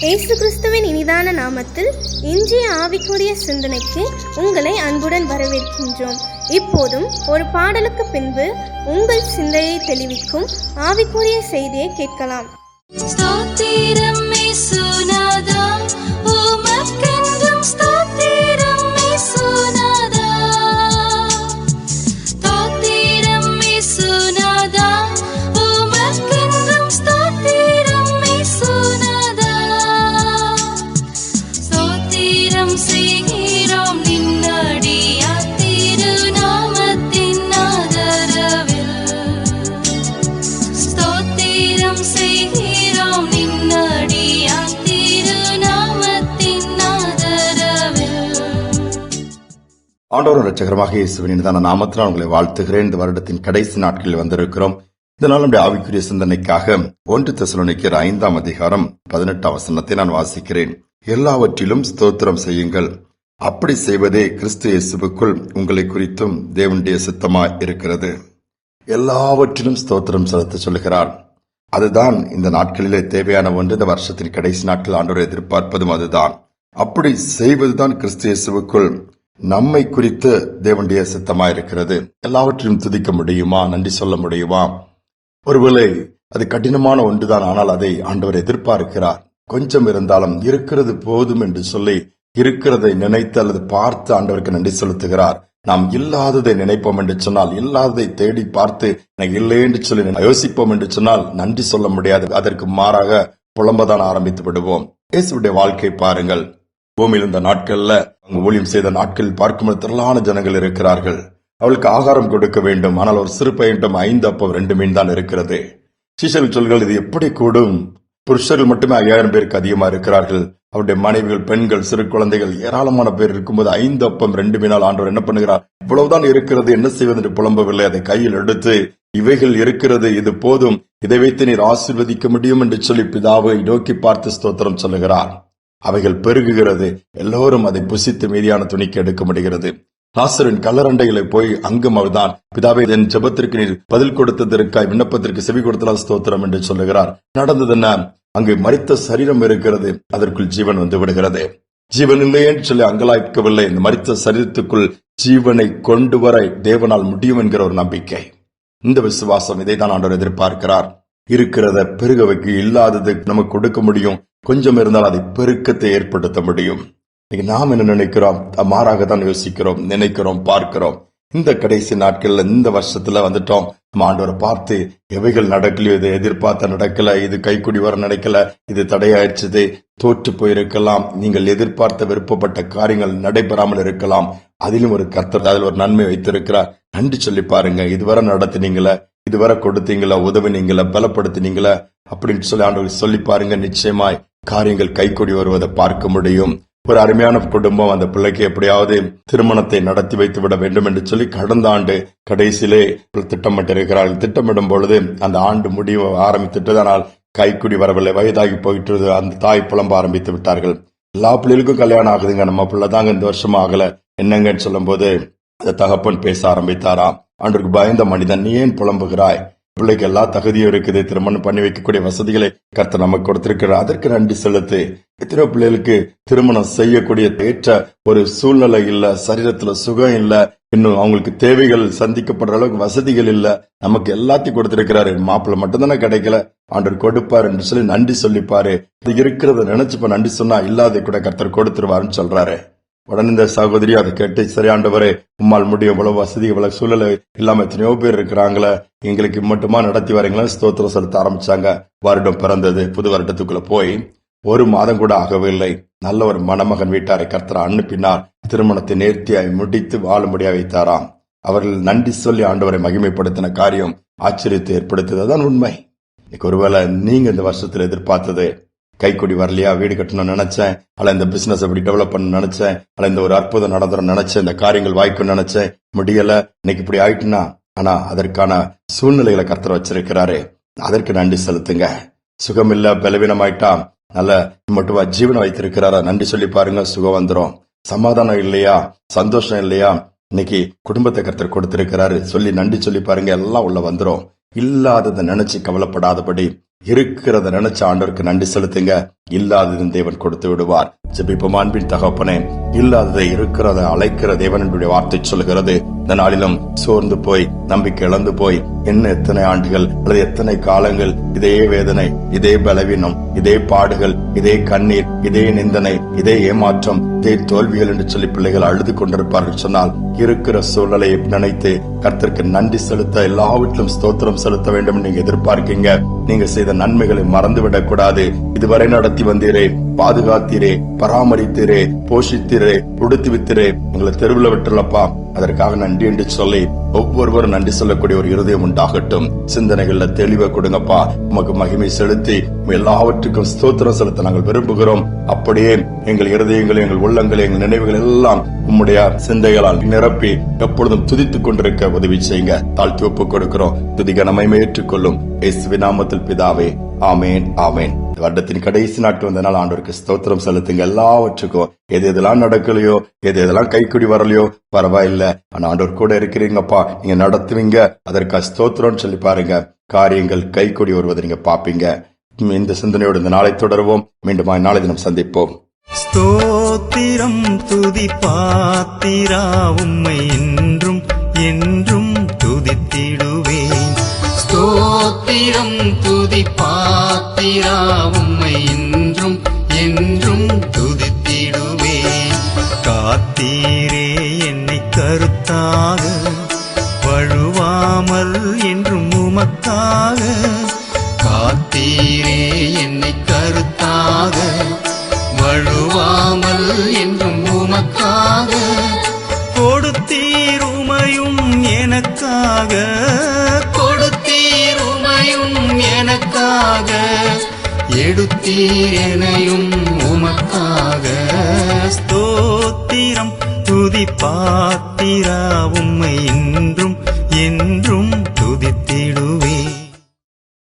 இயேசு கிறிஸ்துவின் இனிதான நாமத்தில் இன்றைய ஆவிக்குரிய சிந்தனைக்கு உங்களை அன்புடன் வரவேற்கின்றோம். இப்போதும் ஒரு பாடலுக்கு பின்பு உங்கள் சிந்தையை தெளிவிக்கும் ஆவிக்குரிய செய்தியை கேட்கலாம். ஸ்தோத்திரம் இயேசுநாதா, உமக்கென்றும் ஸ்தோத்திரம் இயேசுநாதா. ஸ்தோத்திரம் இயேசுநாதா, உமக்கென்றும் ஸ்தோத்திரம் இயேசுநாதா. ஸ்தோத்திரம் செய்கிறோம் நின்னடியார் திருநாமத்தின் ஆதரவில். ஸ்தோத்திரம் செய்கிறோம் நின்னடியார் திருநாமத்தின் ஆதரவில். ஆண்டவரும் இரட்சகருமாக இயேசுவின் இனிதான நாமத்தினால் உங்களை வாழ்த்துகிறேன். இந்த வருடத்தின் கடைசி நாட்களில் வந்திருக்கிறோம். இந்த நாள் நம்முடைய ஆவிக்குரிய சிந்தனைக்காக 1 தெசலோனிக்கேயர் 5ஆம் அதிகாரம் 18ஆம் வசனத்தை நான் வாசிக்கிறேன். எல்லாவற்றிலும் ஸ்தோத்திரம் செய்யுங்கள், அப்படி செய்வதே கிறிஸ்து இயேசுவுக்குள் உங்களை குறித்தும் தேவனுடைய சித்தமாய் இருக்கிறது. எல்லாவற்றிலும் ஸ்தோத்திரம் செலுத்த சொல்கிறார். அதுதான் இந்த நாட்களிலே தேவையான ஒன்று. இந்த வருஷத்தின் கடைசி நாட்கள் ஆண்டவரை எதிர்பார்ப்பதும் அதுதான். அப்படி செய்வதுதான் கிறிஸ்து இயேசுவுக்குள் நம்மை குறித்து தேவனுடைய சித்தமாயிருக்கிறது. எல்லாவற்றையும் துதிக்க முடியுமா? நன்றி சொல்ல முடியுமா? ஒருவேளை அது கடினமான ஒன்றுதான். ஆனால் அதை ஆண்டவர் எதிர்பார்க்கிறார். கொஞ்சம் இருந்தாலும் இருக்கிறது போதும் என்று சொல்லி இருக்கிறதை நினைத்து அல்லது பார்த்து ஆண்டவருக்கு நன்றி செலுத்துகிறார். நாம் இல்லாததை நினைப்போம் என்று சொன்னால், இல்லாததை தேடி பார்த்து எனக்கு இல்லை என்று சொல்லி யோசிப்போம் என்று சொன்னால் நன்றி சொல்ல முடியாது. அதற்கு மாறாக புலம்பதான் ஆரம்பித்து விடுவோம். இயேசுடைய வாழ்க்கை பாருங்கள். பூமியில் இருந்த நாட்கள்ல அவங்க ஊழியம் செய்த நாட்களில் பார்க்கும்போது திரளான ஜனங்கள் இருக்கிறார்கள். அவளுக்கு ஆகாரம் கொடுக்க வேண்டும். ஆனால் ஒரு சிறு பையன்ட்டும் 5 அப்பம் 2 மீன் தான் இருக்கிறது. சீஷர்கள் சொல்கள், இது எப்படி கூடும்? புருஷர்கள் மட்டுமே 5000 பேருக்கு அதிகமா இருக்கிறார்கள். அவருடைய மனைவிகள், பெண்கள், சிறு குழந்தைகள் ஏராளமான பேர் இருக்கும்போது 5 அப்பம் 2 மீனால் ஆண்டவர் என்ன பண்ணுகிறார்? இவ்வளவுதான் இருக்கிறது, என்ன செய்வது என்று புலம்பவில்லை. அதை கையில் எடுத்து, இவைகள் இருக்கிறது, இது போதும், இதை வைத்து நீர் ஆசீர்வதிக்க முடியும் என்று சொல்லி பிதாவை நோக்கி பார்த்து ஸ்தோத்திரம் சொல்லுகிறார். அவைகள் பெருகுகிறது. எல்லோரும் அதை புசித்து மீதியான துணிக்கு எடுக்க முடிகிறது. லாசரின் கல்லரண்டைகளை போய் அங்கும் அவர்தான், பிதாவை என் ஜெபத்திற்கு நீர் பதில் கொடுத்ததற்காய் விண்ணப்பத்திற்கு செவி கொடுத்தலால் ஸ்தோத்திரம் என்று சொல்லுகிறார். நடந்தது என்ன? அங்கு மரித்த சரீரம் இருக்கிறது, அதற்குள் ஜீவன் வந்து விடுகிறது. ஜீவன் இல்லையே என்று சொல்லி அங்கலாய்க்கவில்லை. இந்த மரித்த சரீரத்துக்குள் ஜீவனை கொண்டு வர தேவனால் முடியும் என்கிற ஒரு நம்பிக்கை, இந்த விசுவாசம், இதைதான் ஆண்டவர் எதிர்பார்க்கிறார். இருக்கிறத பெருக வைக்க, இல்லாதது நமக்கு கொடுக்க முடியும். கொஞ்சம் இருந்தால் அதை பெருக்கத்தை ஏற்படுத்த முடியும். நாம் என்ன நினைக்கிறோம்? மாறாக தான் யோசிக்கிறோம், நினைக்கிறோம், பார்க்கிறோம். இந்த கடைசி நாட்கள்ல இந்த வருஷத்துல வந்துட்டோம். நம்ம ஆண்டவரை பார்த்து எவைகள் நடக்கலையோ, இது எதிர்பார்த்த நடக்கல, இது கைக்குடி வர நடக்கல, இது தடையாயிடுச்சது, தோற்று போயிருக்கலாம். நீங்கள் எதிர்பார்த்த விருப்பப்பட்ட காரியங்கள் நடைபெறாமல் இருக்கலாம். அதிலும் ஒரு கர்த்தர் அதில் ஒரு நன்மை வைத்திருக்கிறார். நன்றி சொல்லி பாருங்க. இதுவரை நடத்தினீங்களா, இதுவரை கொடுத்தீங்களா, உதவினீங்களா, பலப்படுத்தினீங்களா அப்படின்னு சொல்லி ஆண்டவர் சொல்லி பாருங்க. நிச்சயமாய் காரியங்கள் கைக்கூடி வருவதை பார்க்க முடியும். ஒரு அருமையான குடும்பம் அந்த பிள்ளைக்கு எப்படியாவது திருமணத்தை நடத்தி வைத்து விட வேண்டும் என்று சொல்லி கடந்த ஆண்டு கடைசியிலே திட்டமிட்டிருக்கிறார்கள். திட்டமிடும் பொழுது அந்த ஆண்டு முடிவு ஆரம்பித்துட்டு, ஆனால் கைக்குடி வரவில்லை. வயதாகி போயிட்டு அந்த தாய் புலம்ப ஆரம்பித்து விட்டார்கள். எல்லா பிள்ளைகளுக்கும் கல்யாணம் ஆகுதுங்க, நம்ம பிள்ளை தாங்க இந்த வருஷம் ஆகல, என்னங்கன்னு சொல்லும் போது அந்த தகப்பன் பேச ஆரம்பித்தாராம். ஆண்டவருக்கு பயந்த மனிதன், நீ ஏன் புலம்புகிறாய்? பிள்ளைக்கு எல்லா தகுதியும் இருக்குது, திருமணம் பண்ணி வைக்கக்கூடிய வசதிகளை கர்த்தர் நமக்கு கொடுத்திருக்கிறார், அதற்கு நன்றி செலுத்து. எத்தனையோ பிள்ளைகளுக்கு திருமணம் செய்யக்கூடிய ஏற்ற ஒரு சூழ்நிலை இல்ல, சரீரத்துல சுகம் இல்ல, இன்னும் அவங்களுக்கு தேவைகள் சந்திக்கப்படுற அளவுக்கு வசதிகள் இல்ல. நமக்கு எல்லாத்தையும் கொடுத்திருக்கிறாரு, மாப்பிள்ளை மட்டும்தானே கிடைக்கல, ஆண்டவர் கொடுப்பாரு என்று சொல்லி நன்றி சொல்லிப்பாரு. இருக்கிறத நினைச்சுப்ப நன்றி சொன்னா இல்லாத கூட கர்த்தர் கொடுத்துருவாருன்னு சொல்றாரு. உடனே இந்த சகோதரி அதை கேட்டு, சரி ஆண்டவரே, உம்மால் முடியும், இவ்வளவு வசதி, இவ்வளவு சூழலை இல்லாம எத்தனையோ பேர் இருக்கிறாங்களே, எங்களுக்கு மட்டுமா நடத்தி வரீங்களா, ஸ்தோத்திரம் செலுத்த ஆரம்பிச்சாங்க. வருடம் பிறந்தது. புது வருடத்துக்குள்ள போய் 1 மாதம் கூட ஆகவில்லை. நல்ல ஒரு மணமகன் வீட்டாரை கர்த்தர் அனுப்பினார். திருமணத்தை நேர்த்தியாய் முடித்து வாழும்படியா வைத்தாராம். அவர்கள் நன்றி சொல்லி ஆண்டவரை மகிமைப்படுத்தின காரியம் ஆச்சரியத்தை ஏற்படுத்தியது. அதான் உண்மை. ஒருவேளை நீங்க இந்த வருஷத்துல எதிர்பார்த்தது கைக்குடி வரலையா, வீடு கட்டணும்னு நினைச்சேன், அல்ல இந்த பிசினஸ் எப்படி டெவலப் பண்ண நினைச்சேன், அல்ல இந்த ஒரு அற்புதம் நடந்துரும் நினைச்சேன், இந்த காரியங்கள் வாய்க்குன்னு நினைச்சேன், முடியல, இன்னைக்கு இப்படி ஆயிட்டுனா, ஆனா அதற்கான சூழ்நிலைகளை கர்த்தர் வச்சிருக்கிறாரு. அதற்கு நன்றி செலுத்துங்க. சுகம் இல்ல, பலவீனமாயிட்டா, நல்ல மட்டுமா ஜீவனை வைத்திருக்கிறாரா, நன்றி சொல்லி பாருங்க, சுகம் வந்துரும். சமாதானம் இல்லையா, சந்தோஷம் இல்லையா, இன்னைக்கு குடும்பத்தை கர்த்தர் கொடுத்திருக்கிறாரு, சொல்லி நன்றி சொல்லி பாருங்க, எல்லாம் உள்ள வந்துரும். இல்லாததை நினைச்சு கவலைப்படாதபடி இருக்கிறத நினைச்ச ஆண்டவருக்கு நன்றி செலுத்துங்க. இல்லாததும் தேவன் கொடுத்து விடுவார். ஜெபிப்போம். அன்பின் தகப்பனே, இல்லாததை இருக்கிறத அழைக்கிற தேவனுடைய வார்த்தை சொல்கிறது. இந்த நாளிலும் சோர்ந்து போய் நம்பிக்கை இழந்து போய் என்ன எத்தனை ஆண்டுகள் அல்லது எத்தனை காலங்கள் இதே வேதனை, இதே பலவீனம், இதே பாடுகள், இதே கண்ணீர், இதே நிந்தனை, இதே ஏமாற்றம், இதே தோல்விகள் என்று சொல்லி பிள்ளைகள் அழுது கொண்டிருப்பார்கள் சொன்னால், இருக்கிற சூழலை நினைத்து கர்த்தருக்கு நன்றி செலுத்த, எல்லாவற்றிலும் ஸ்தோத்திரம் செலுத்த வேண்டும் நீங்க எதிர்பார்க்கீங்க. நீங்க செய்த நன்மைகளை மறந்துவிடக் கூடாது. இதுவரை நடத்தி வந்தீரே, பாதுகாத்தீரே, பராமரித்தீரே, போஷித்தீரே, உடுத்தி வித்தீரே, எங்களை தெருவில் விட்டுலப்பா, அதற்காக நன்றி என்று சொல்லி ஒவ்வொருவரும் நன்றி சொல்லக்கூடிய ஒரு இருதயம் உண்டாகட்டும். சிந்தனைகள்ல தெளிவை கொடுங்கப்பா. உமக்கு மகிமை செலுத்தி எல்லாவற்றுக்கும் ஸ்தோத்திரம் செலுத்த நாங்கள் விரும்புகிறோம். அப்படியே எங்கள் இருதயங்களை, எங்கள் உள்ளங்களை, எங்கள் நினைவுகள் எல்லாம் உம்முடைய சிந்தைகளால் நிரப்பி எப்பொழுதும் துதித்துக் கொண்டிருக்க உதவி செய்யுங்க. தாழ்த்தி ஒப்புக் கொடுக்கிறோம். துதிக்க நம்மை ஏற்றுக்கொள்ளும் இயேசுவின் நாமத்தில் பிதாவே, ஆமேன், ஆமேன். வருடத்தின் கடைசி நாட்கள் வந்தனால் ஆண்டவருக்கு ஸ்தோத்திரம் செலுத்துங்க. எல்லாவற்றுக்கும் எது எதெல்லாம் நடக்கலையோ, எது எதெல்லாம் கைக்குடி வரலையோ பரவாயில்ல, ஆனா ஆண்டவர் கூட இருக்கிறீங்கப்பா, நீங்க நடத்துவீங்க, அதற்கு ஸ்தோத்திரம் சொல்லி பாருங்க. காரியங்கள் கைக்குடி வருவதை நீங்க பாப்பீங்க. இந்த சிந்தனையோடு இந்த நாளை தொடருவோம். மீண்டும் நாளை தினம் சந்திப்போம். ஸ்தோத்திரம் துதி பாத்திரா, உம்மை என்றும் என்றும் துதித்திடுவேன். ஸ்தோத்திரம் துதி பாத்திரா, உம்மை என்றும் என்றும் துதித்திடுவேன். காத்தீரே என்னை கருத்தாக, வழுவாமல் என்றும் உமக்காக. காத்தீரே என்னை கருத்தாக, வழுவாமல் என்றும் உமக்காக. கொடுத்தீருமையும் எனக்காக, கொடுத்தீருமையும் எனக்காக. எடுத்தீரெனையும் உமக்காக. ஸ்தோத்திரம் துதி பாத்திரா, உம்மை